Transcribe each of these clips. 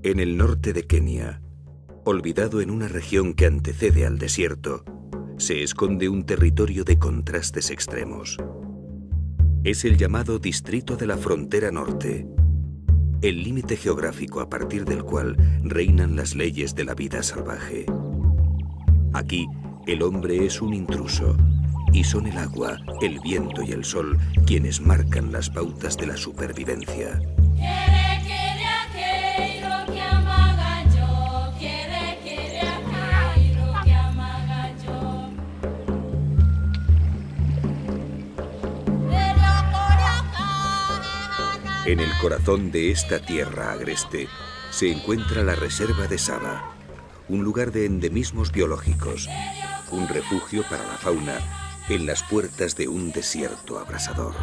En el norte de Kenia, olvidado en una región que antecede al desierto, se esconde un territorio de contrastes extremos. Es el llamado Distrito de la Frontera Norte, el límite geográfico a partir del cual reinan las leyes de la vida salvaje. Aquí, el hombre es un intruso, y son el agua, el viento y el sol quienes marcan las pautas de la supervivencia. En el corazón de esta tierra agreste se encuentra la Reserva de Saba, un lugar de endemismos biológicos, un refugio para la fauna en las puertas de un desierto abrasador.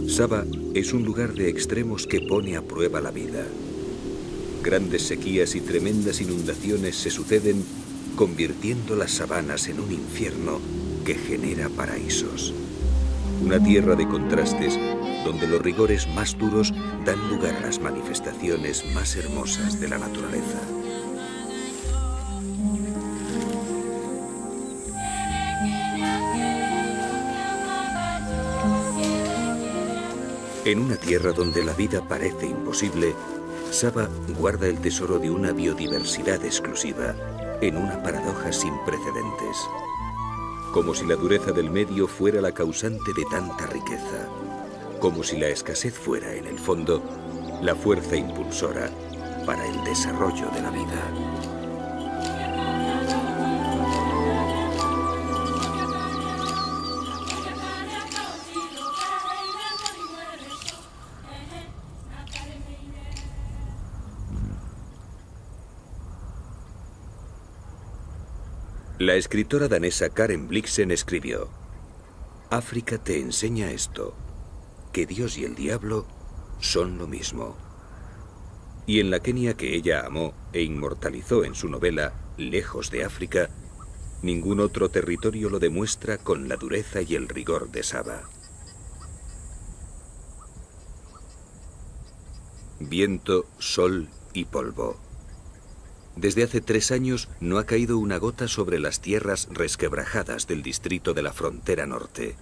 Saba es un lugar de extremos que pone a prueba la vida. Grandes sequías y tremendas inundaciones se suceden, convirtiendo las sabanas en un infierno que genera paraísos. Una tierra de contrastes donde los rigores más duros dan lugar a las manifestaciones más hermosas de la naturaleza. En una tierra donde la vida parece imposible, Saba guarda el tesoro de una biodiversidad exclusiva en una paradoja sin precedentes. Como si la dureza del medio fuera la causante de tanta riqueza. Como si la escasez fuera, en el fondo, la fuerza impulsora para el desarrollo de la vida. La escritora danesa Karen Blixen escribió: África te enseña esto, que Dios y el diablo son lo mismo. Y en la Kenia que ella amó e inmortalizó en su novela Lejos de África, ningún otro territorio lo demuestra con la dureza y el rigor de Saba. Viento, sol y polvo. Desde hace 3 años no ha caído una gota sobre las tierras resquebrajadas del distrito de la Frontera Norte.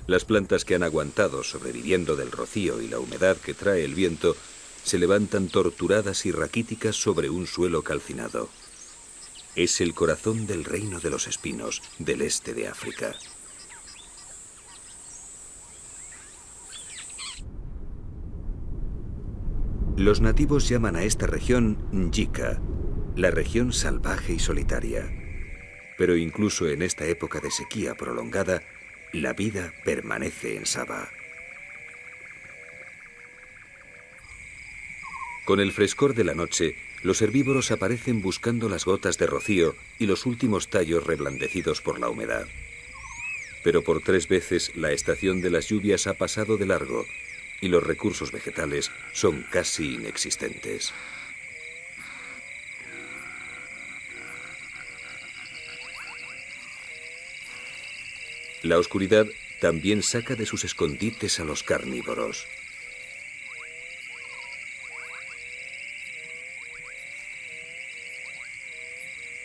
Las plantas que han aguantado sobreviviendo del rocío y la humedad que trae el viento se levantan torturadas y raquíticas sobre un suelo calcinado. Es el corazón del reino de los espinos del este de África. Los nativos llaman a esta región Njika, la región salvaje y solitaria. Pero incluso en esta época de sequía prolongada, la vida permanece en Saba. Con el frescor de la noche, los herbívoros aparecen buscando las gotas de rocío y los últimos tallos reblandecidos por la humedad. Pero por 3 veces la estación de las lluvias ha pasado de largo y los recursos vegetales son casi inexistentes. La oscuridad también saca de sus escondites a los carnívoros.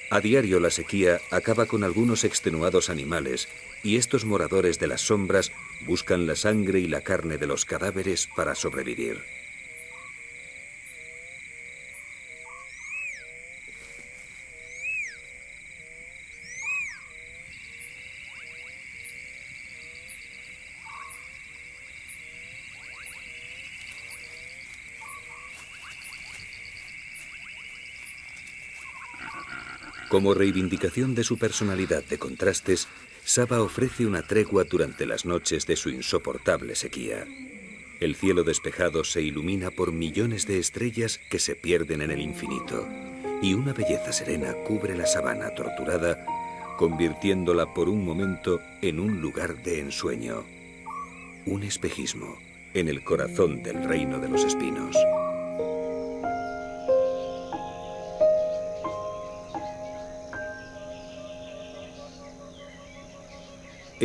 A diario la sequía acaba con algunos extenuados animales y estos moradores de las sombras buscan la sangre y la carne de los cadáveres para sobrevivir. Como reivindicación de su personalidad de contrastes, Saba ofrece una tregua durante las noches de su insoportable sequía. El cielo despejado se ilumina por millones de estrellas que se pierden en el infinito, y una belleza serena cubre la sabana torturada, convirtiéndola por un momento en un lugar de ensueño. Un espejismo en el corazón del reino de los espinos.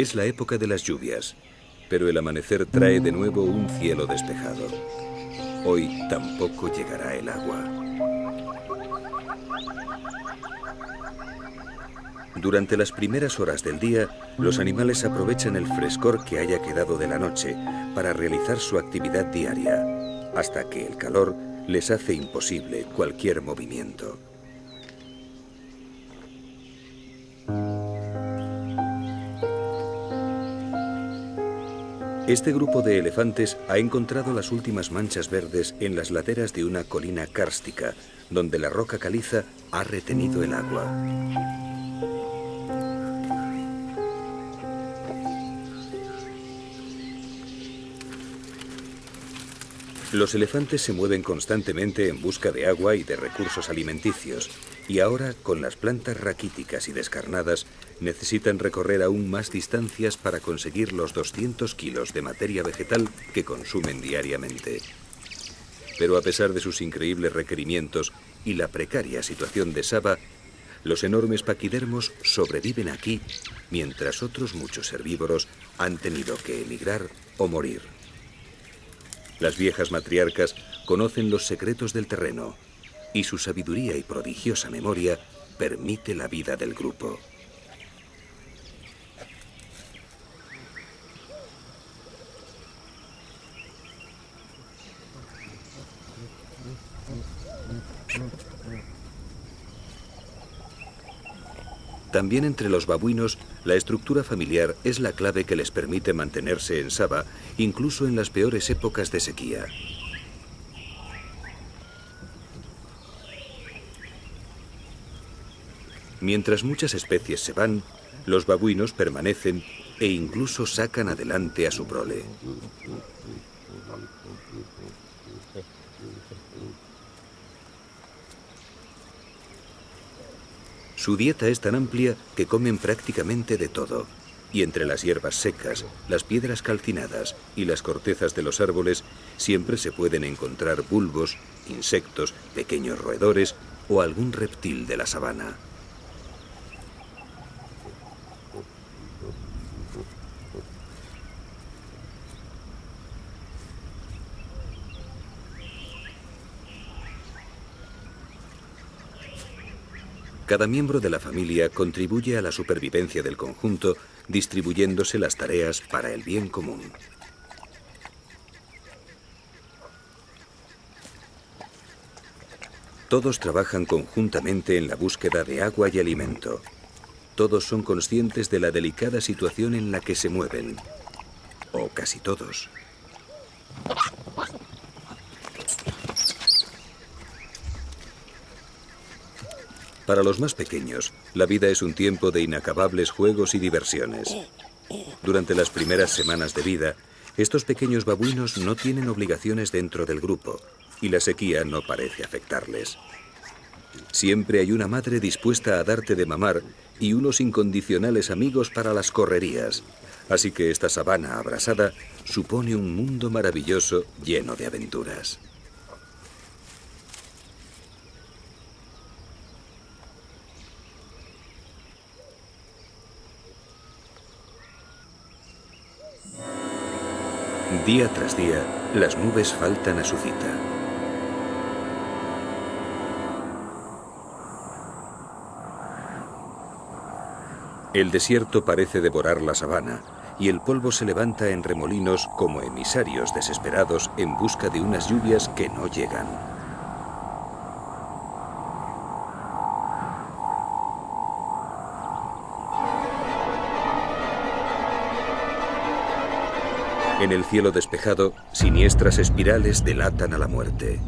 Es la época de las lluvias, pero el amanecer trae de nuevo un cielo despejado. Hoy tampoco llegará el agua. Durante las primeras horas del día, los animales aprovechan el frescor que haya quedado de la noche para realizar su actividad diaria, hasta que el calor les hace imposible cualquier movimiento. Este grupo de elefantes ha encontrado las últimas manchas verdes en las laderas de una colina kárstica, donde la roca caliza ha retenido el agua. Los elefantes se mueven constantemente en busca de agua y de recursos alimenticios, y ahora, con las plantas raquíticas y descarnadas, necesitan recorrer aún más distancias para conseguir los 200 kilos de materia vegetal que consumen diariamente. Pero a pesar de sus increíbles requerimientos y la precaria situación de Sabah, los enormes paquidermos sobreviven aquí, mientras otros muchos herbívoros han tenido que emigrar o morir. Las viejas matriarcas conocen los secretos del terreno y su sabiduría y prodigiosa memoria permite la vida del grupo. También entre los babuinos, la estructura familiar es la clave que les permite mantenerse en Sabah, incluso en las peores épocas de sequía. Mientras muchas especies se van, los babuinos permanecen e incluso sacan adelante a su prole. Su dieta es tan amplia que comen prácticamente de todo, y entre las hierbas secas, las piedras calcinadas y las cortezas de los árboles siempre se pueden encontrar bulbos, insectos, pequeños roedores o algún reptil de la sabana. Cada miembro de la familia contribuye a la supervivencia del conjunto, distribuyéndose las tareas para el bien común. Todos trabajan conjuntamente en la búsqueda de agua y alimento. Todos son conscientes de la delicada situación en la que se mueven, o casi todos. Para los más pequeños, la vida es un tiempo de inacabables juegos y diversiones. Durante las primeras semanas de vida, estos pequeños babuinos no tienen obligaciones dentro del grupo y la sequía no parece afectarles. Siempre hay una madre dispuesta a darte de mamar y unos incondicionales amigos para las correrías. Así que esta sabana abrasada supone un mundo maravilloso lleno de aventuras. Día tras día, las nubes faltan a su cita. El desierto parece devorar la sabana y el polvo se levanta en remolinos como emisarios desesperados en busca de unas lluvias que no llegan. En el cielo despejado, siniestras espirales delatan a la muerte.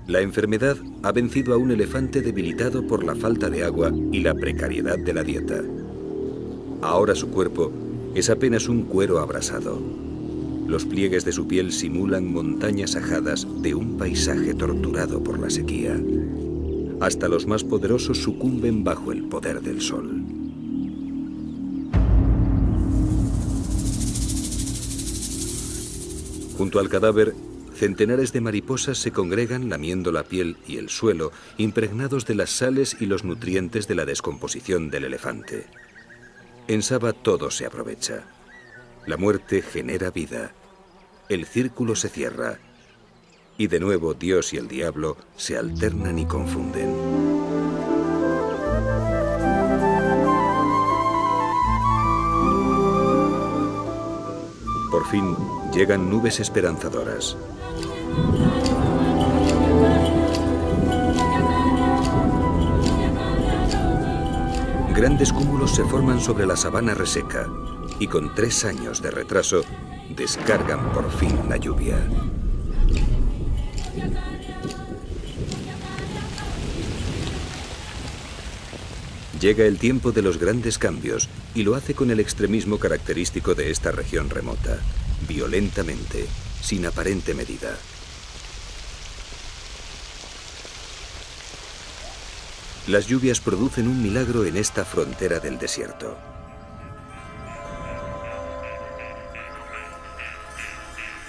La enfermedad ha vencido a un elefante debilitado por la falta de agua y la precariedad de la dieta. Ahora su cuerpo es apenas un cuero abrasado. Los pliegues de su piel simulan montañas ajadas de un paisaje torturado por la sequía. Hasta los más poderosos sucumben bajo el poder del sol. Junto al cadáver, centenares de mariposas se congregan lamiendo la piel y el suelo, impregnados de las sales y los nutrientes de la descomposición del elefante. En Saba todo se aprovecha. La muerte genera vida. El círculo se cierra. Y de nuevo Dios y el diablo se alternan y confunden. Por fin llegan nubes esperanzadoras. Grandes cúmulos se forman sobre la sabana reseca y con 3 años de retraso descargan por fin la lluvia. Llega el tiempo de los grandes cambios y lo hace con el extremismo característico de esta región remota, violentamente, sin aparente medida. Las lluvias producen un milagro en esta frontera del desierto.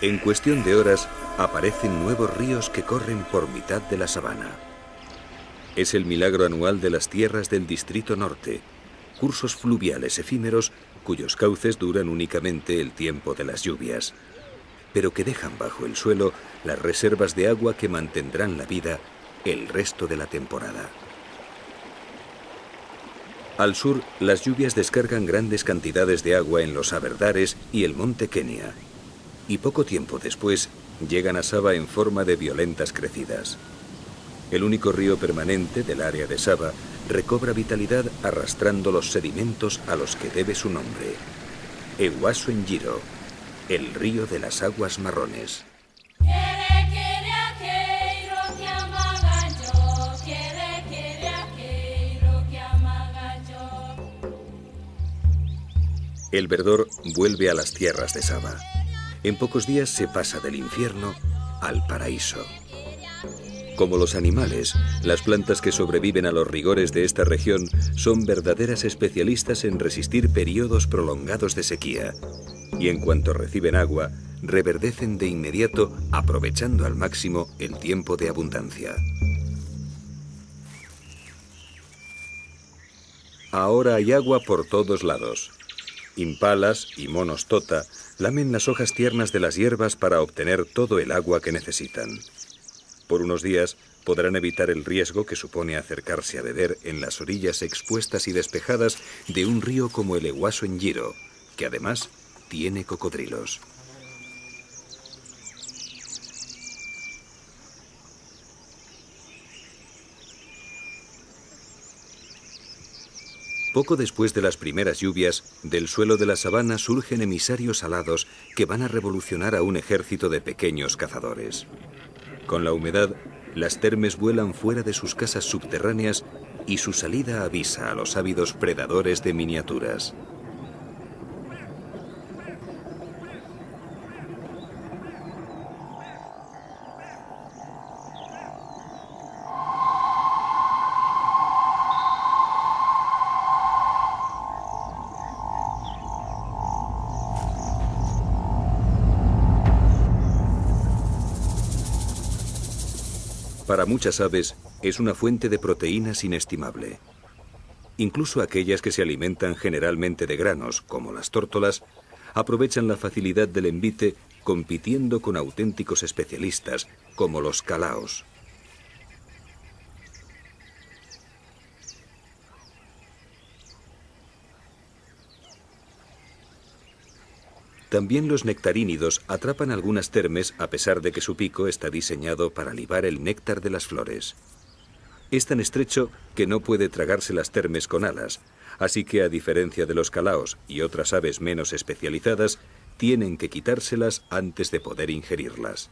En cuestión de horas, aparecen nuevos ríos que corren por mitad de la sabana. Es el milagro anual de las tierras del Distrito Norte, cursos fluviales efímeros cuyos cauces duran únicamente el tiempo de las lluvias, pero que dejan bajo el suelo las reservas de agua que mantendrán la vida el resto de la temporada. Al sur, las lluvias descargan grandes cantidades de agua en los Aberdares y el monte Kenia, y poco tiempo después llegan a Saba en forma de violentas crecidas. El único río permanente del área de Saba recobra vitalidad arrastrando los sedimentos a los que debe su nombre. Ewaso Njiro, el río de las aguas marrones. El verdor vuelve a las tierras de Saba. En pocos días se pasa del infierno al paraíso. Como los animales, las plantas que sobreviven a los rigores de esta región son verdaderas especialistas en resistir periodos prolongados de sequía. Y en cuanto reciben agua, reverdecen de inmediato, aprovechando al máximo el tiempo de abundancia. Ahora hay agua por todos lados. Impalas y monos tota lamen las hojas tiernas de las hierbas para obtener todo el agua que necesitan. Por unos días podrán evitar el riesgo que supone acercarse a beber en las orillas expuestas y despejadas de un río como el Ewaso Njiro, que además tiene cocodrilos. Poco después de las primeras lluvias, del suelo de la sabana surgen emisarios alados que van a revolucionar a un ejército de pequeños cazadores. Con la humedad, las termes vuelan fuera de sus casas subterráneas y su salida avisa a los ávidos predadores de miniaturas. Para muchas aves es una fuente de proteínas inestimable. Incluso aquellas que se alimentan generalmente de granos, como las tórtolas, aprovechan la facilidad del envite compitiendo con auténticos especialistas, como los calaos. También los nectarínidos atrapan algunas termes a pesar de que su pico está diseñado para libar el néctar de las flores. Es tan estrecho que no puede tragarse las termes con alas, así que a diferencia de los calaos y otras aves menos especializadas, tienen que quitárselas antes de poder ingerirlas.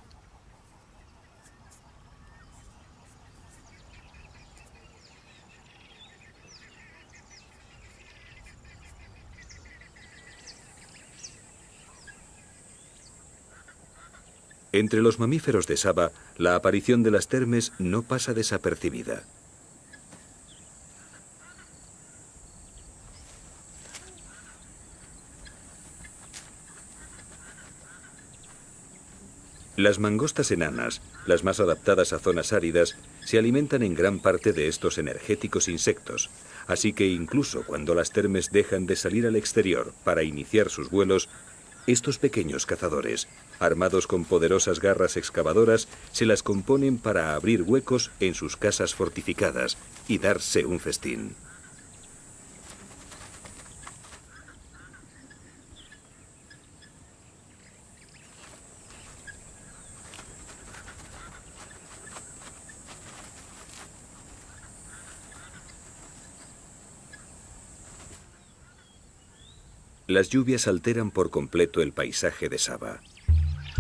Entre los mamíferos de Saba, la aparición de las termes no pasa desapercibida. Las mangostas enanas, las más adaptadas a zonas áridas, se alimentan en gran parte de estos energéticos insectos, Así que incluso cuando las termes dejan de salir al exterior para iniciar sus vuelos, estos pequeños cazadores, armados con poderosas garras excavadoras, se las componen para abrir huecos en sus casas fortificadas y darse un festín. Las lluvias alteran por completo el paisaje de Saba.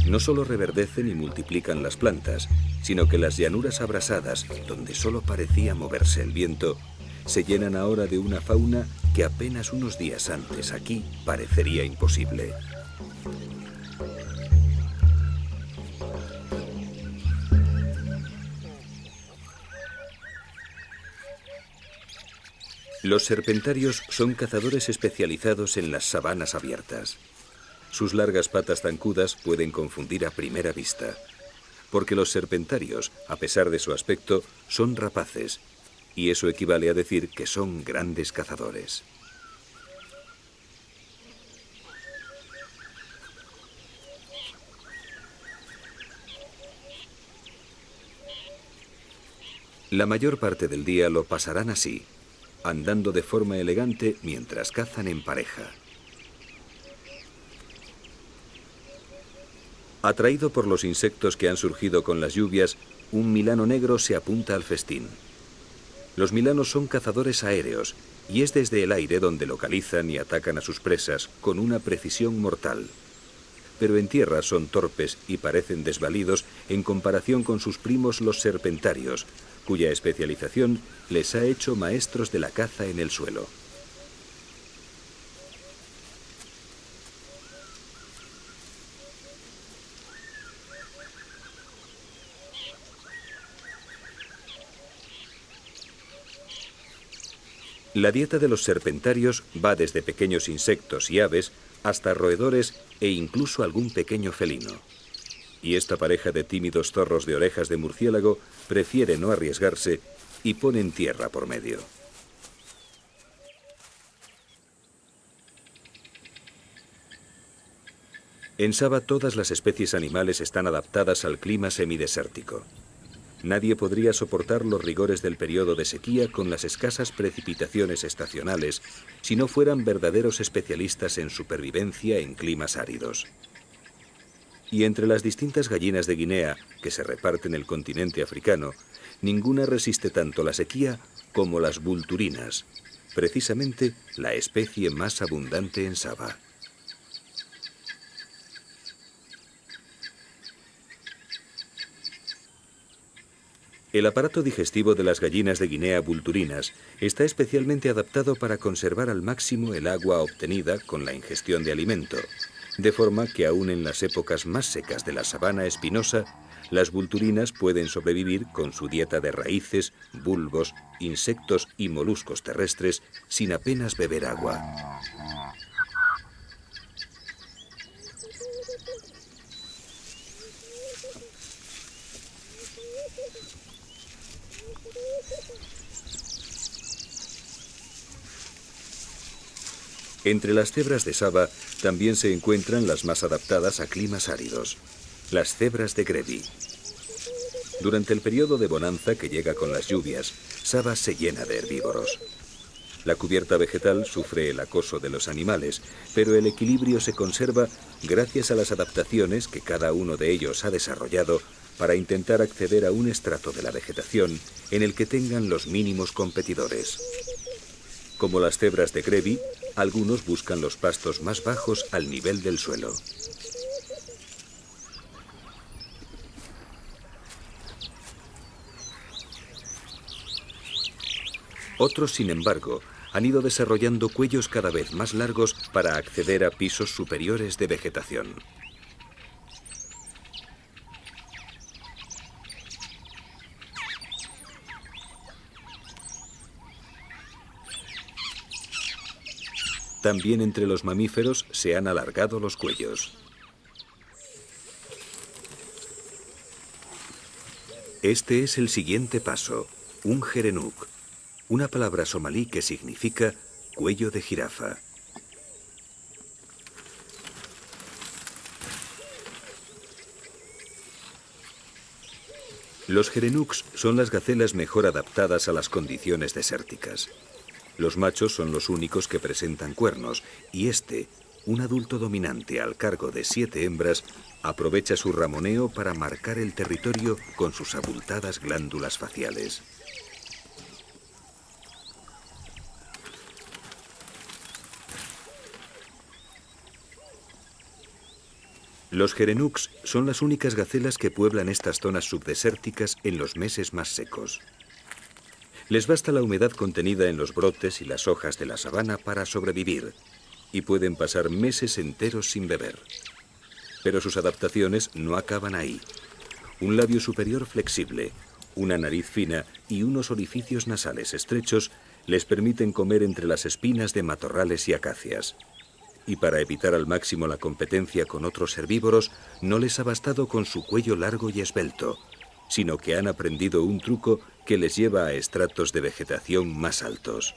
No solo reverdecen y multiplican las plantas, sino que las llanuras abrasadas, donde solo parecía moverse el viento, se llenan ahora de una fauna que apenas unos días antes aquí parecería imposible. Los serpentarios son cazadores especializados en las sabanas abiertas. Sus largas patas zancudas pueden confundir a primera vista, porque los serpentarios, a pesar de su aspecto, son rapaces, y eso equivale a decir que son grandes cazadores. La mayor parte del día lo pasarán así, andando de forma elegante mientras cazan en pareja. Atraído por los insectos que han surgido con las lluvias, un milano negro se apunta al festín. Los milanos son cazadores aéreos, y es desde el aire donde localizan y atacan a sus presas con una precisión mortal. Pero en tierra son torpes y parecen desvalidos en comparación con sus primos los serpentarios, cuya especialización les ha hecho maestros de la caza en el suelo. La dieta de los serpentarios va desde pequeños insectos y aves hasta roedores e incluso algún pequeño felino. Y esta pareja de tímidos zorros de orejas de murciélago prefiere no arriesgarse y ponen tierra por medio. En Saba todas las especies animales están adaptadas al clima semidesértico. Nadie podría soportar los rigores del periodo de sequía con las escasas precipitaciones estacionales si no fueran verdaderos especialistas en supervivencia en climas áridos. Y entre las distintas gallinas de Guinea que se reparten el continente africano, ninguna resiste tanto la sequía como las vulturinas, precisamente la especie más abundante en Saba. El aparato digestivo de las gallinas de Guinea vulturinas está especialmente adaptado para conservar al máximo el agua obtenida con la ingestión de alimento, de forma que aún en las épocas más secas de la sabana espinosa, las vulturinas pueden sobrevivir con su dieta de raíces, bulbos, insectos y moluscos terrestres sin apenas beber agua. Entre las cebras de Saba también se encuentran las más adaptadas a climas áridos, las cebras de Grevi. Durante el periodo de bonanza que llega con las lluvias, Saba se llena de herbívoros. La cubierta vegetal sufre el acoso de los animales, pero el equilibrio se conserva gracias a las adaptaciones que cada uno de ellos ha desarrollado para intentar acceder a un estrato de la vegetación en el que tengan los mínimos competidores. Como las cebras de Grevi, algunos buscan los pastos más bajos al nivel del suelo. Otros, sin embargo, han ido desarrollando cuellos cada vez más largos para acceder a pisos superiores de vegetación. También entre los mamíferos se han alargado los cuellos. Este es el siguiente paso, un gerenuk. una palabra somalí que significa cuello de jirafa. Los gerenuks son las gacelas mejor adaptadas a las condiciones desérticas. Los machos son los únicos que presentan cuernos y un adulto dominante al cargo de 7 hembras, aprovecha su ramoneo para marcar el territorio con sus abultadas glándulas faciales. Los gerenuks son las únicas gacelas que pueblan estas zonas subdesérticas en los meses más secos. Les basta la humedad contenida en los brotes y las hojas de la sabana para sobrevivir, y pueden pasar meses enteros sin beber. Pero sus adaptaciones no acaban ahí. Un labio superior flexible, una nariz fina y unos orificios nasales estrechos les permiten comer entre las espinas de matorrales y acacias. Y para evitar al máximo la competencia con otros herbívoros, no les ha bastado con su cuello largo y esbelto, sino que han aprendido un truco que les lleva a estratos de vegetación más altos.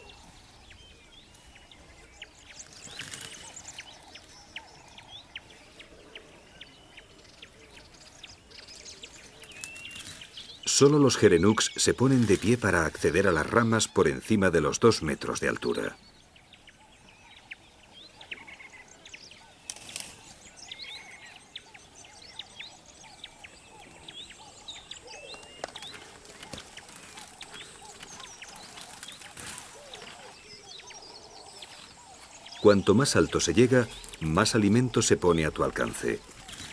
Solo los gerenuks se ponen de pie para acceder a las ramas por encima de los 2 metros de altura. Cuanto más alto se llega, más alimento se pone a tu alcance.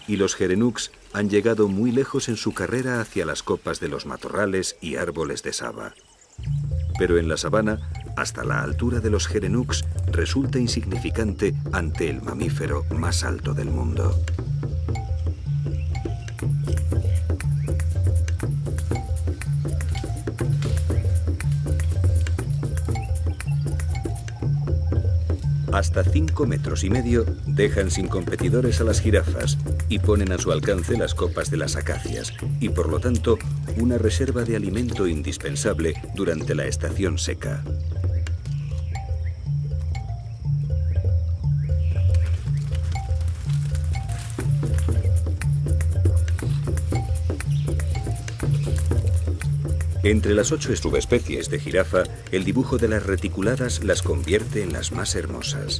Y los gerenuks han llegado muy lejos en su carrera hacia las copas de los matorrales y árboles de saba. Pero en la sabana, hasta la altura de los gerenuks resulta insignificante ante el mamífero más alto del mundo. Hasta 5,5 metros dejan sin competidores a las jirafas y ponen a su alcance las copas de las acacias y, por lo tanto, una reserva de alimento indispensable durante la estación seca. Entre las 8 subespecies de jirafa, el dibujo de las reticuladas las convierte en las más hermosas.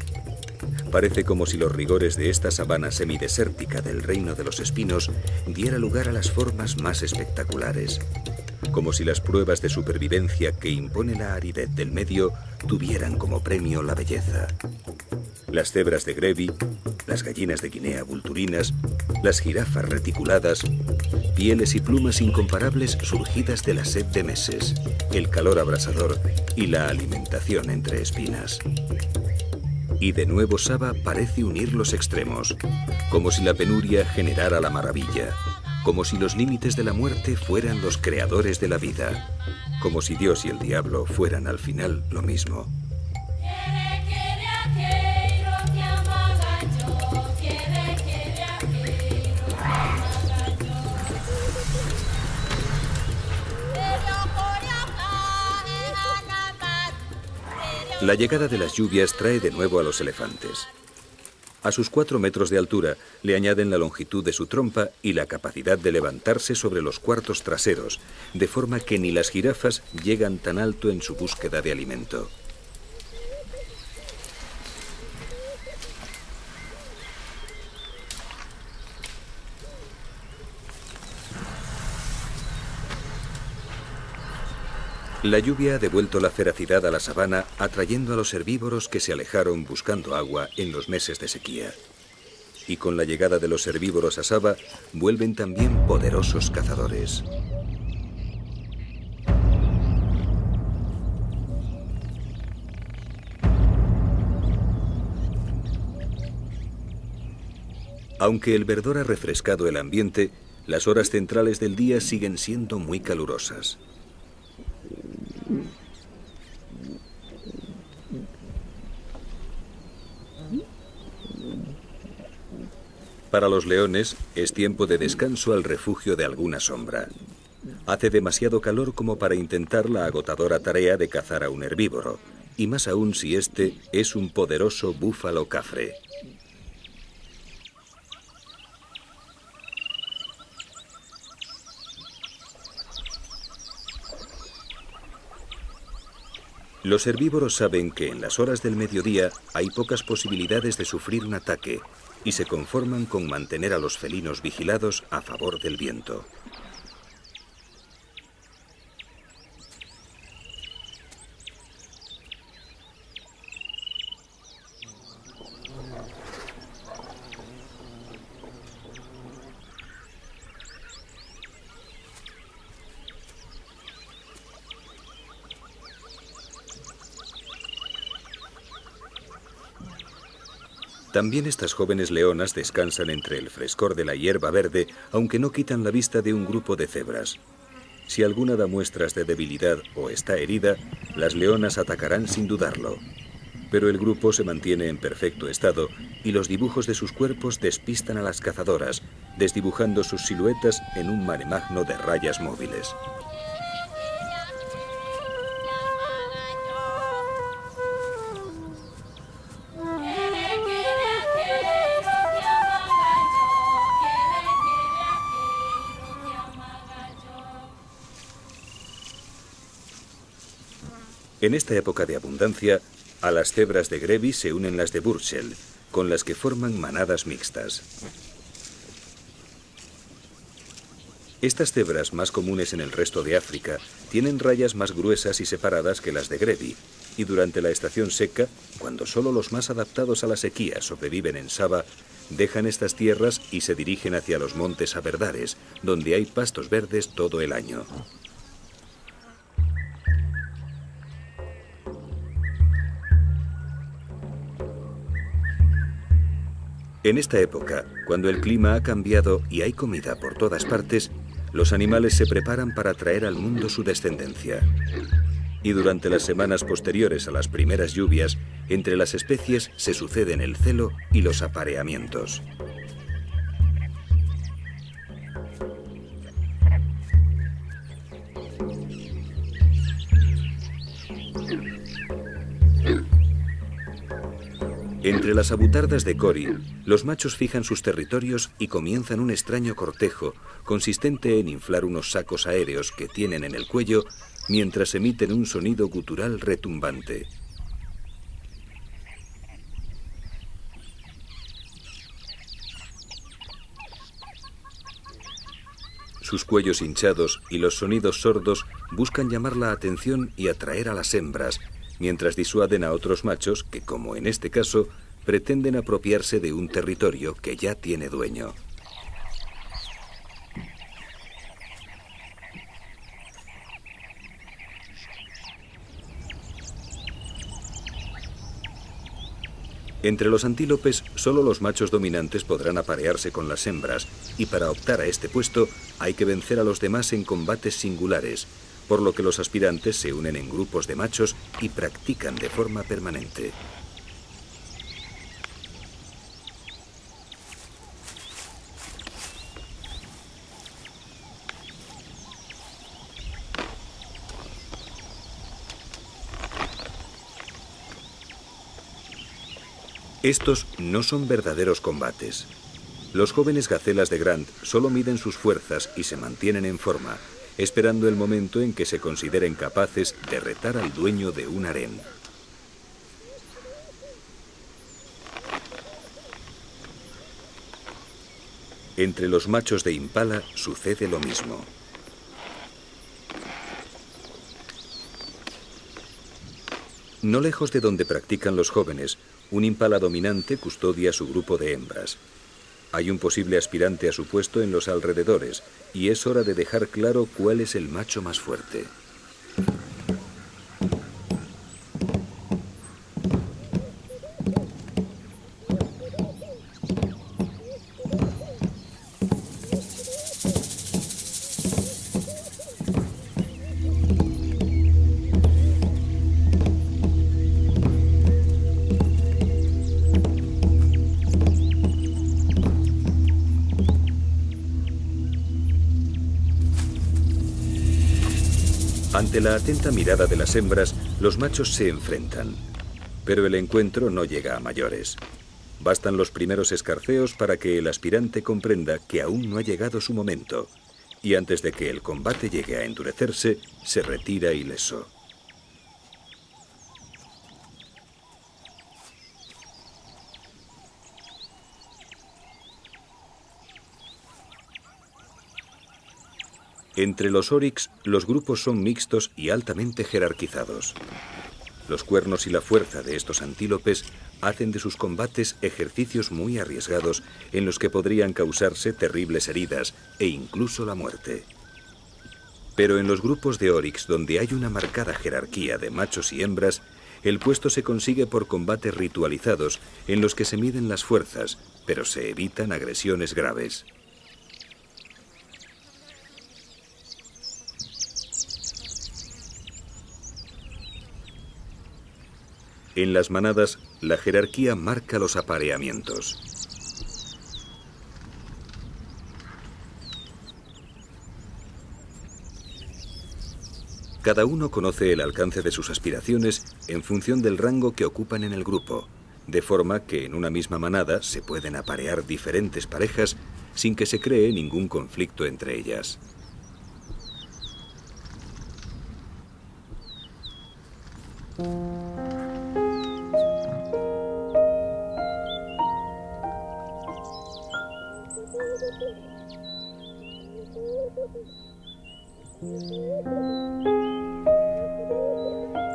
Parece como si los rigores de esta sabana semidesértica del reino de los espinos diera lugar a las formas más espectaculares. Como si las pruebas de supervivencia que impone la aridez del medio tuvieran como premio la belleza. Las cebras de Grevi, las gallinas de Guinea vulturinas, las jirafas reticuladas, pieles y plumas incomparables surgidas de la sed de meses, el calor abrasador y la alimentación entre espinas. Y de nuevo Saba parece unir los extremos, como si la penuria generara la maravilla, como si los límites de la muerte fueran los creadores de la vida, como si Dios y el diablo fueran al final lo mismo. La llegada de las lluvias trae de nuevo a los elefantes. A sus 4 metros de altura le añaden la longitud de su trompa y la capacidad de levantarse sobre los cuartos traseros, de forma que ni las jirafas llegan tan alto en su búsqueda de alimento. La lluvia ha devuelto la feracidad a la sabana, atrayendo a los herbívoros que se alejaron buscando agua en los meses de sequía. Y con la llegada de los herbívoros a Saba, vuelven también poderosos cazadores. Aunque el verdor ha refrescado el ambiente, las horas centrales del día siguen siendo muy calurosas. Para los leones es tiempo de descanso al refugio de alguna sombra. Hace demasiado calor como para intentar la agotadora tarea de cazar a un herbívoro, y más aún si este es un poderoso búfalo cafre. Los herbívoros saben que en las horas del mediodía hay pocas posibilidades de sufrir un ataque y se conforman con mantener a los felinos vigilados a favor del viento. También estas jóvenes leonas descansan entre el frescor de la hierba verde, aunque no quitan la vista de un grupo de cebras. Si alguna da muestras de debilidad o está herida, las leonas atacarán sin dudarlo. Pero el grupo se mantiene en perfecto estado y los dibujos de sus cuerpos despistan a las cazadoras, desdibujando sus siluetas en un maremagno de rayas móviles. En esta época de abundancia, a las cebras de Grevi se unen las de Burchell, con las que forman manadas mixtas. Estas cebras, más comunes en el resto de África, tienen rayas más gruesas y separadas que las de Grevi, y durante la estación seca, cuando solo los más adaptados a la sequía sobreviven en Saba, dejan estas tierras y se dirigen hacia los montes Aberdares, donde hay pastos verdes todo el año. En esta época, cuando el clima ha cambiado y hay comida por todas partes, los animales se preparan para traer al mundo su descendencia. Y durante las semanas posteriores a las primeras lluvias, entre las especies se suceden el celo y los apareamientos. Entre las abutardas de Cori, los machos fijan sus territorios y comienzan un extraño cortejo, consistente en inflar unos sacos aéreos que tienen en el cuello mientras emiten un sonido gutural retumbante. Sus cuellos hinchados y los sonidos sordos buscan llamar la atención y atraer a las hembras, mientras disuaden a otros machos que, como en este caso, pretenden apropiarse de un territorio que ya tiene dueño. Entre los antílopes, solo los machos dominantes podrán aparearse con las hembras, y para optar a este puesto hay que vencer a los demás en combates singulares, por lo que los aspirantes se unen en grupos de machos y practican de forma permanente. Estos no son verdaderos combates. Los jóvenes gacelas de Grant solo miden sus fuerzas y se mantienen en forma, esperando el momento en que se consideren capaces de retar al dueño de un harén. Entre los machos de Impala sucede lo mismo. No lejos de donde practican los jóvenes, un Impala dominante custodia su grupo de hembras. Hay un posible aspirante a su puesto en los alrededores y es hora de dejar claro cuál es el macho más fuerte. Ante la atenta mirada de las hembras, los machos se enfrentan. Pero el encuentro no llega a mayores. Bastan los primeros escarceos para que el aspirante comprenda que aún no ha llegado su momento, y antes de que el combate llegue a endurecerse, se retira ileso. Entre los oryx, los grupos son mixtos y altamente jerarquizados. Los cuernos y la fuerza de estos antílopes hacen de sus combates ejercicios muy arriesgados en los que podrían causarse terribles heridas e incluso la muerte. Pero en los grupos de oryx, donde hay una marcada jerarquía de machos y hembras, el puesto se consigue por combates ritualizados en los que se miden las fuerzas, pero se evitan agresiones graves. En las manadas, la jerarquía marca los apareamientos. Cada uno conoce el alcance de sus aspiraciones en función del rango que ocupan en el grupo, de forma que en una misma manada se pueden aparear diferentes parejas sin que se cree ningún conflicto entre ellas.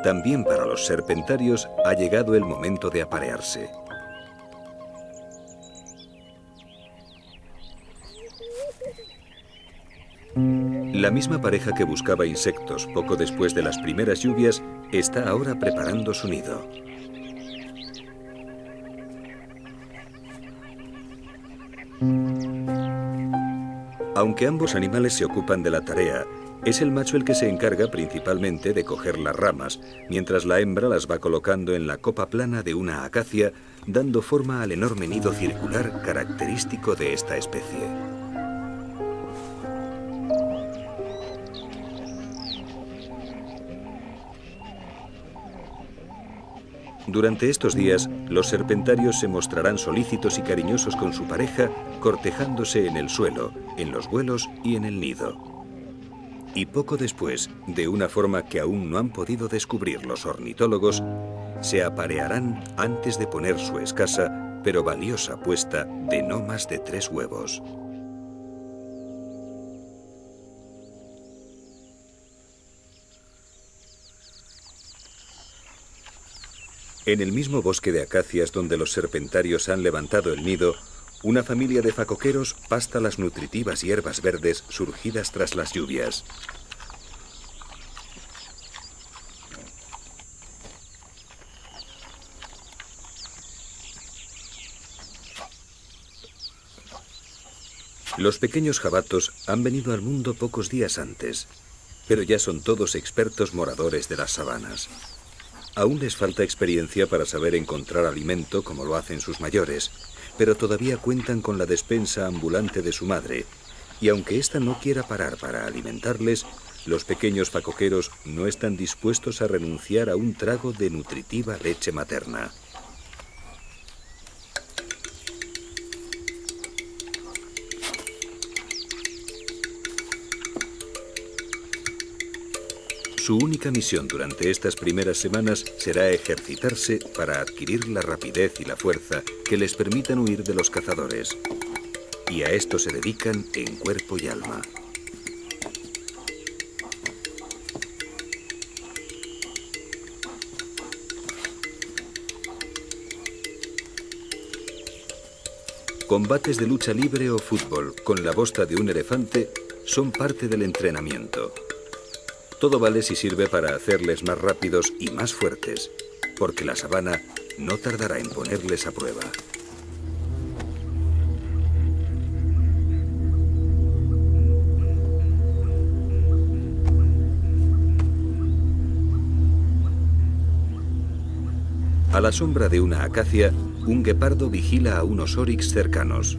También para los serpentarios ha llegado el momento de aparearse. La misma pareja que buscaba insectos poco después de las primeras lluvias está ahora preparando su nido. Aunque ambos animales se ocupan de la tarea, es el macho el que se encarga principalmente de coger las ramas, mientras la hembra las va colocando en la copa plana de una acacia, dando forma al enorme nido circular característico de esta especie. Durante estos días, los serpentarios se mostrarán solícitos y cariñosos con su pareja, cortejándose en el suelo, en los vuelos y en el nido. Y poco después, de una forma que aún no han podido descubrir los ornitólogos, se aparearán antes de poner su escasa pero valiosa puesta de no más de 3 huevos. En el mismo bosque de acacias donde los serpentarios han levantado el nido, una familia de facoqueros pasta las nutritivas hierbas verdes surgidas tras las lluvias. Los pequeños jabatos han venido al mundo pocos días antes, pero ya son todos expertos moradores de las sabanas. Aún les falta experiencia para saber encontrar alimento como lo hacen sus mayores, pero todavía cuentan con la despensa ambulante de su madre, y aunque ésta no quiera parar para alimentarles, los pequeños facoqueros no están dispuestos a renunciar a un trago de nutritiva leche materna. Su única misión durante estas primeras semanas será ejercitarse para adquirir la rapidez y la fuerza que les permitan huir de los cazadores. Y a esto se dedican en cuerpo y alma. Combates de lucha libre o fútbol con la bosta de un elefante son parte del entrenamiento. Todo vale si sirve para hacerles más rápidos y más fuertes, porque la sabana no tardará en ponerles a prueba. A la sombra de una acacia, un guepardo vigila a unos oryx cercanos.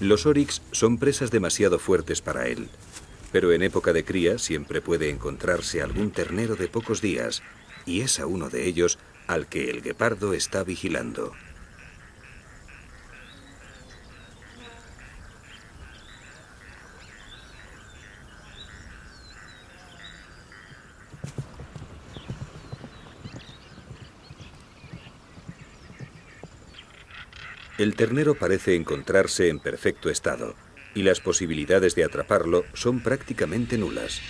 Los oryx son presas demasiado fuertes para él, pero en época de cría siempre puede encontrarse algún ternero de pocos días, y es a uno de ellos al que el guepardo está vigilando. El ternero parece encontrarse en perfecto estado, y las posibilidades de atraparlo son prácticamente nulas.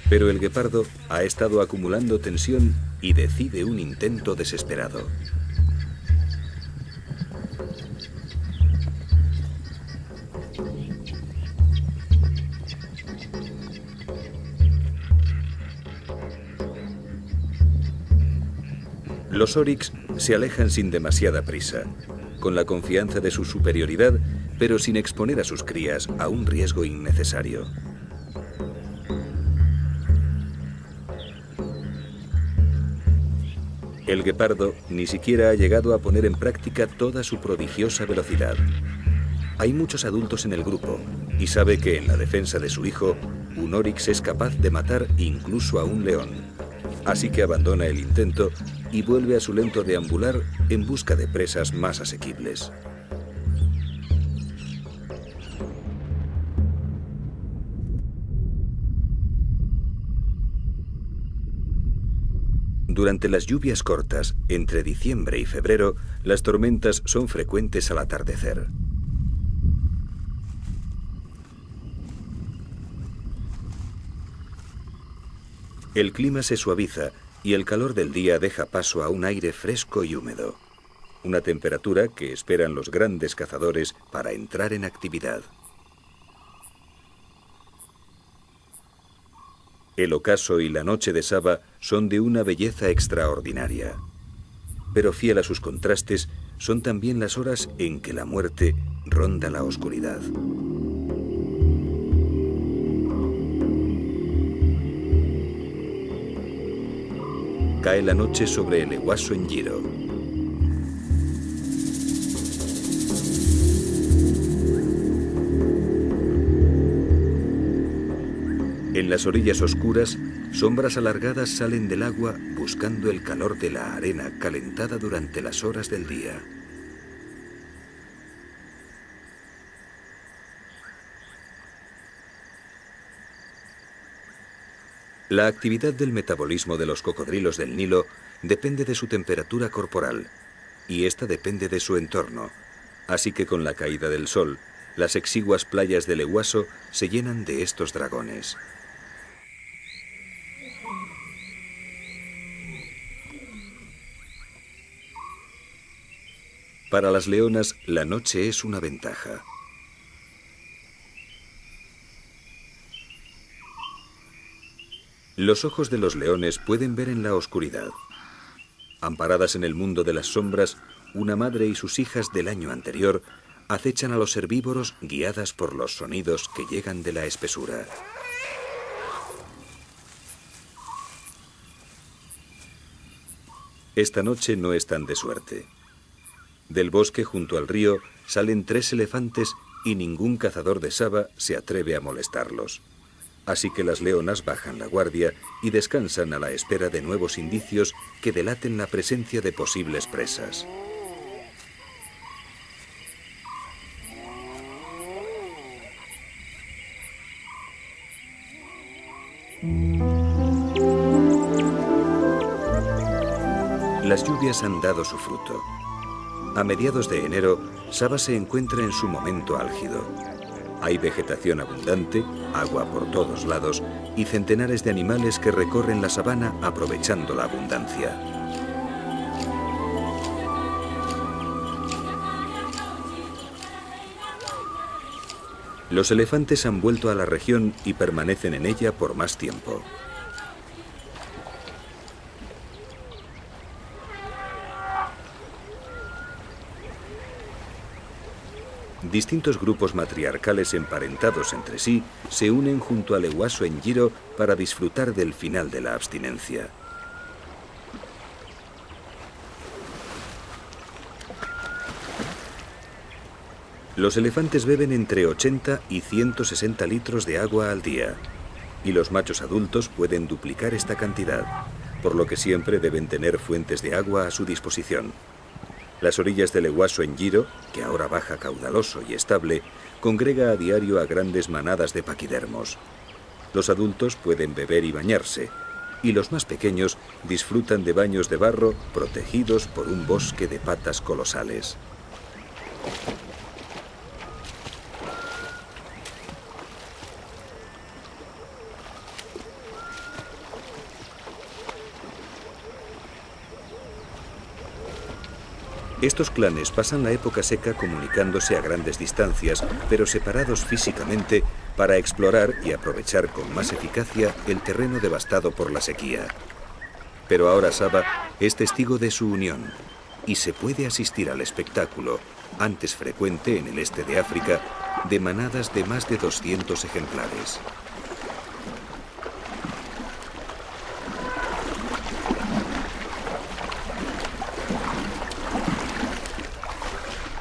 Pero el guepardo ha estado acumulando tensión y decide un intento desesperado. Los oryx se alejan sin demasiada prisa, con la confianza de su superioridad, pero sin exponer a sus crías a un riesgo innecesario. El guepardo ni siquiera ha llegado a poner en práctica toda su prodigiosa velocidad. Hay muchos adultos en el grupo y sabe que en la defensa de su hijo, un oryx es capaz de matar incluso a un león. Así que abandona el intento y vuelve a su lento deambular en busca de presas más asequibles. Durante las lluvias cortas, entre diciembre y febrero, las tormentas son frecuentes al atardecer. El clima se suaviza y el calor del día deja paso a un aire fresco y húmedo, una temperatura que esperan los grandes cazadores para entrar en actividad. El ocaso y la noche de Saba son de una belleza extraordinaria, pero fiel a sus contrastes son también las horas en que la muerte ronda la oscuridad. Cae la noche sobre el Ehuaso en Njiro. En las orillas oscuras, sombras alargadas salen del agua buscando el calor de la arena calentada durante las horas del día. La actividad del metabolismo de los cocodrilos del Nilo depende de su temperatura corporal, y esta depende de su entorno, así que con la caída del sol, las exiguas playas del Ehuaso se llenan de estos dragones. Para las leonas, la noche es una ventaja. Los ojos de los leones pueden ver en la oscuridad. Amparadas en el mundo de las sombras, una madre y sus hijas del año anterior acechan a los herbívoros guiadas por los sonidos que llegan de la espesura. Esta noche no están de suerte. Del bosque junto al río salen 3 elefantes y ningún cazador de Saba se atreve a molestarlos. Así que las leonas bajan la guardia y descansan a la espera de nuevos indicios que delaten la presencia de posibles presas. Las lluvias han dado su fruto. A mediados de enero, Saba se encuentra en su momento álgido. Hay vegetación abundante, agua por todos lados y centenares de animales que recorren la sabana aprovechando la abundancia. Los elefantes han vuelto a la región y permanecen en ella por más tiempo. Distintos grupos matriarcales emparentados entre sí se unen junto al Ehuaso en Njiro para disfrutar del final de la abstinencia. Los elefantes beben entre 80 y 160 litros de agua al día, y los machos adultos pueden duplicar esta cantidad, por lo que siempre deben tener fuentes de agua a su disposición. Las orillas del Eguaso en Giro, que ahora baja caudaloso y estable, congrega a diario a grandes manadas de paquidermos. Los adultos pueden beber y bañarse, y los más pequeños disfrutan de baños de barro protegidos por un bosque de patas colosales. Estos clanes pasan la época seca comunicándose a grandes distancias, pero separados físicamente para explorar y aprovechar con más eficacia el terreno devastado por la sequía. Pero ahora Saba es testigo de su unión y se puede asistir al espectáculo, antes frecuente en el este de África, de manadas de más de 200 ejemplares.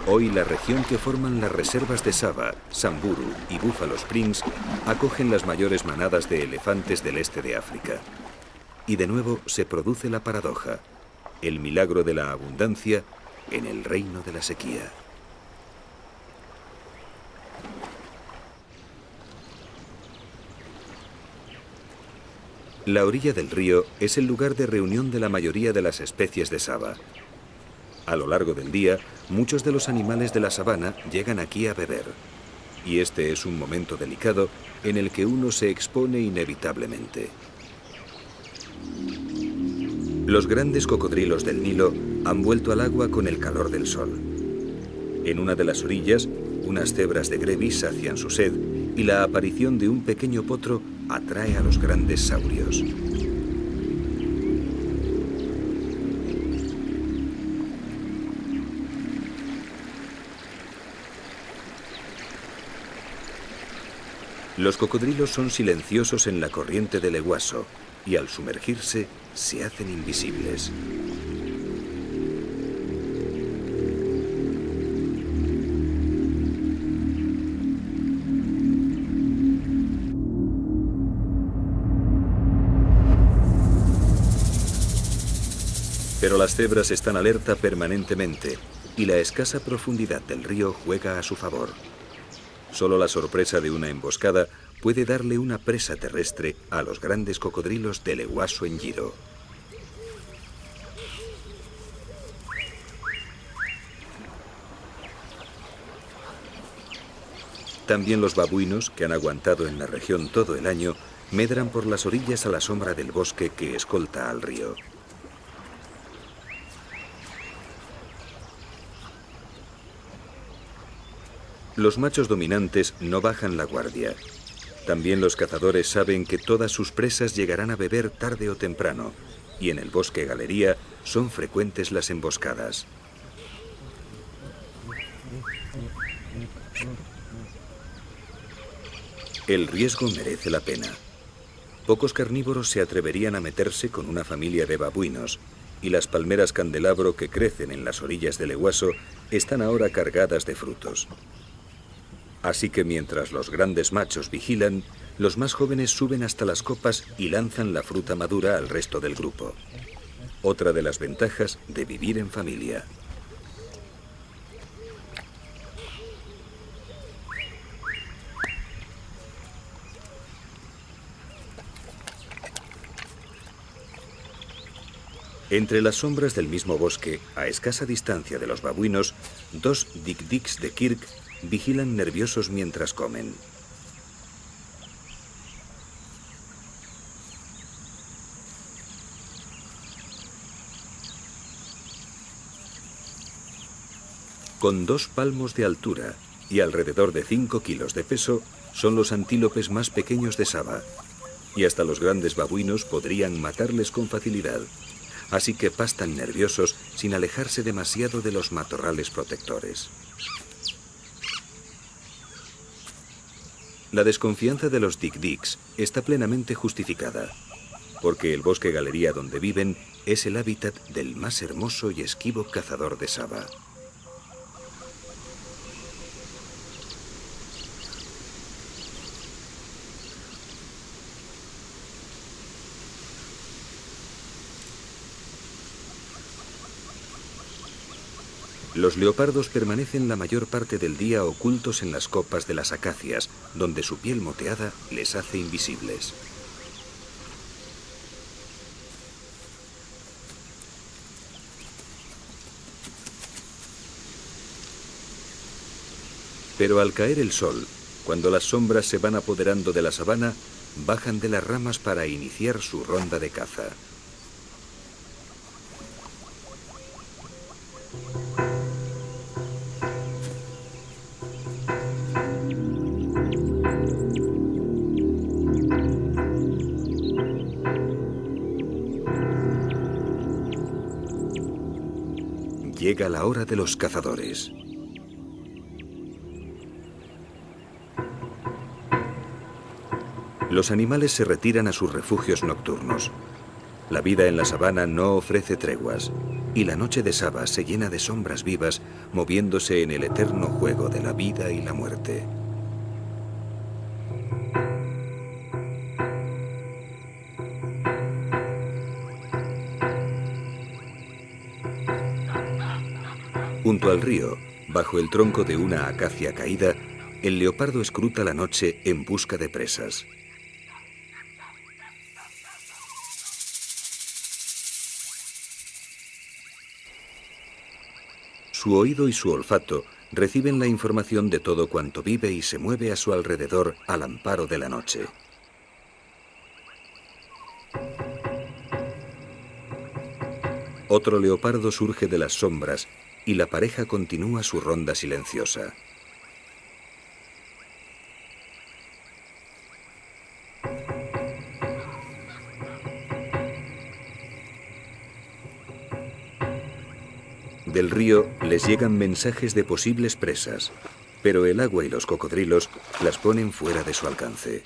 Hoy la región que forman las reservas de Saba, Samburu y Buffalo Springs acogen las mayores manadas de elefantes del este de África. Y de nuevo se produce la paradoja, el milagro de la abundancia en el reino de la sequía. La orilla del río es el lugar de reunión de la mayoría de las especies de Saba. A lo largo del día, muchos de los animales de la sabana llegan aquí a beber. Y este es un momento delicado en el que uno se expone inevitablemente. Los grandes cocodrilos del Nilo han vuelto al agua con el calor del sol. En una de las orillas, unas cebras de Grevi sacian su sed y la aparición de un pequeño potro atrae a los grandes saurios. Los cocodrilos son silenciosos en la corriente del Eguaso y al sumergirse se hacen invisibles. Pero las cebras están alerta permanentemente y la escasa profundidad del río juega a su favor. Solo la sorpresa de una emboscada puede darle una presa terrestre a los grandes cocodrilos del Eguaso en Giro. También los babuinos, que han aguantado en la región todo el año, medran por las orillas a la sombra del bosque que escolta al río. Los machos dominantes no bajan la guardia. También los cazadores saben que todas sus presas llegarán a beber tarde o temprano, y en el bosque galería son frecuentes las emboscadas. El riesgo merece la pena. Pocos carnívoros se atreverían a meterse con una familia de babuinos, y las palmeras candelabro que crecen en las orillas del Eguaso están ahora cargadas de frutos. Así que mientras los grandes machos vigilan, los más jóvenes suben hasta las copas y lanzan la fruta madura al resto del grupo. Otra de las ventajas de vivir en familia. Entre las sombras del mismo bosque, a escasa distancia de los babuinos, dos dik-diks de Kirk vigilan nerviosos mientras comen. Con 2 palmos de altura y alrededor de 5 kilos de peso, son los antílopes más pequeños de Saba, y hasta los grandes babuinos podrían matarles con facilidad, así que pastan nerviosos sin alejarse demasiado de los matorrales protectores. La desconfianza de los dik-diks está plenamente justificada, porque el bosque galería donde viven es el hábitat del más hermoso y esquivo cazador de Saba. Los leopardos permanecen la mayor parte del día ocultos en las copas de las acacias, donde su piel moteada les hace invisibles. Pero al caer el sol, cuando las sombras se van apoderando de la sabana, bajan de las ramas para iniciar su ronda de caza. Llega la hora de los cazadores. Los animales se retiran a sus refugios nocturnos. La vida en la sabana no ofrece treguas, y la noche de Saba se llena de sombras vivas moviéndose en el eterno juego de la vida y la muerte. Junto al río, bajo el tronco de una acacia caída, el leopardo escruta la noche en busca de presas. Su oído y su olfato reciben la información de todo cuanto vive y se mueve a su alrededor al amparo de la noche. Otro leopardo surge de las sombras y la pareja continúa su ronda silenciosa. Del río les llegan mensajes de posibles presas, pero el agua y los cocodrilos las ponen fuera de su alcance.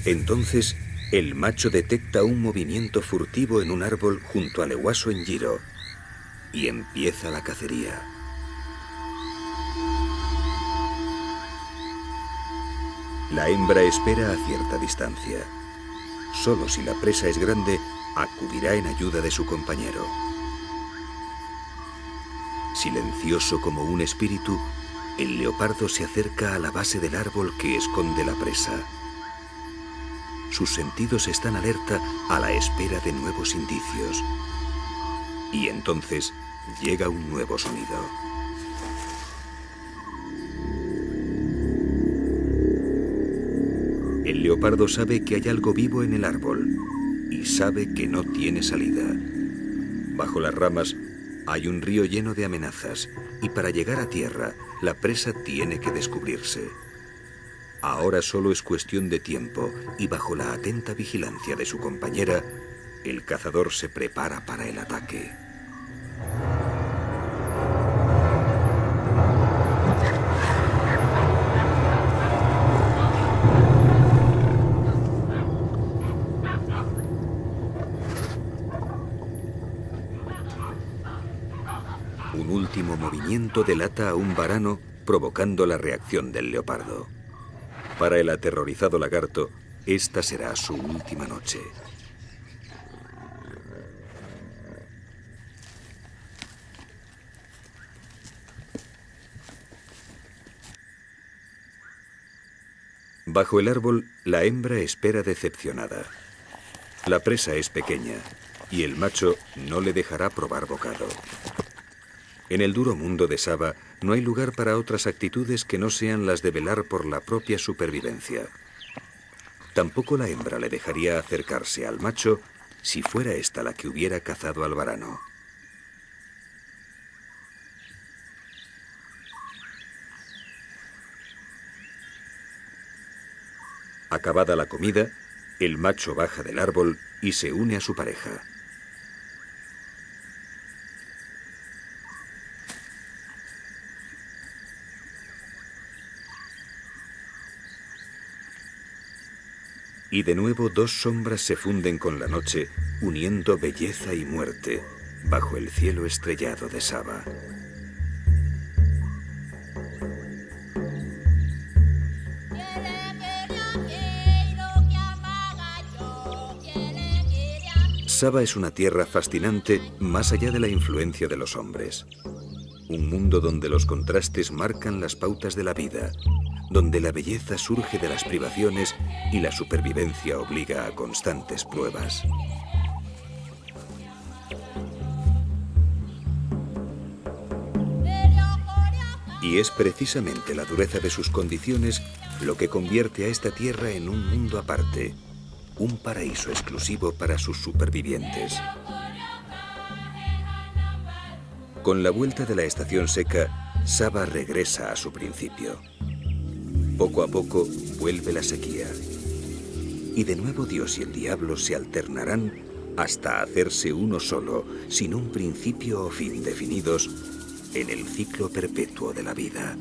Entonces, el macho detecta un movimiento furtivo en un árbol junto al ehuaso en Giro y empieza la cacería. La hembra espera a cierta distancia. Solo si la presa es grande, acudirá en ayuda de su compañero. Silencioso como un espíritu, el leopardo se acerca a la base del árbol que esconde la presa. Sus sentidos están alerta a la espera de nuevos indicios. Y entonces llega un nuevo sonido. El leopardo sabe que hay algo vivo en el árbol y sabe que no tiene salida. Bajo las ramas hay un río lleno de amenazas y para llegar a tierra la presa tiene que descubrirse. Ahora solo es cuestión de tiempo y bajo la atenta vigilancia de su compañera, el cazador se prepara para el ataque. Un último movimiento delata a un varano, provocando la reacción del leopardo. Para el aterrorizado lagarto, esta será su última noche. Bajo el árbol, la hembra espera decepcionada. La presa es pequeña y el macho no le dejará probar bocado. En el duro mundo de Saba no hay lugar para otras actitudes que no sean las de velar por la propia supervivencia. Tampoco la hembra le dejaría acercarse al macho si fuera esta la que hubiera cazado al varano. Acabada la comida, el macho baja del árbol y se une a su pareja. Y de nuevo dos sombras se funden con la noche, uniendo belleza y muerte, bajo el cielo estrellado de Saba. Saba es una tierra fascinante más allá de la influencia de los hombres. Un mundo donde los contrastes marcan las pautas de la vida, donde la belleza surge de las privaciones y la supervivencia obliga a constantes pruebas. Y es precisamente la dureza de sus condiciones lo que convierte a esta tierra en un mundo aparte, un paraíso exclusivo para sus supervivientes. Con la vuelta de la estación seca, Saba regresa a su principio. Poco a poco vuelve la sequía. Y de nuevo Dios y el diablo se alternarán hasta hacerse uno solo, sin un principio o fin definidos, en el ciclo perpetuo de la vida.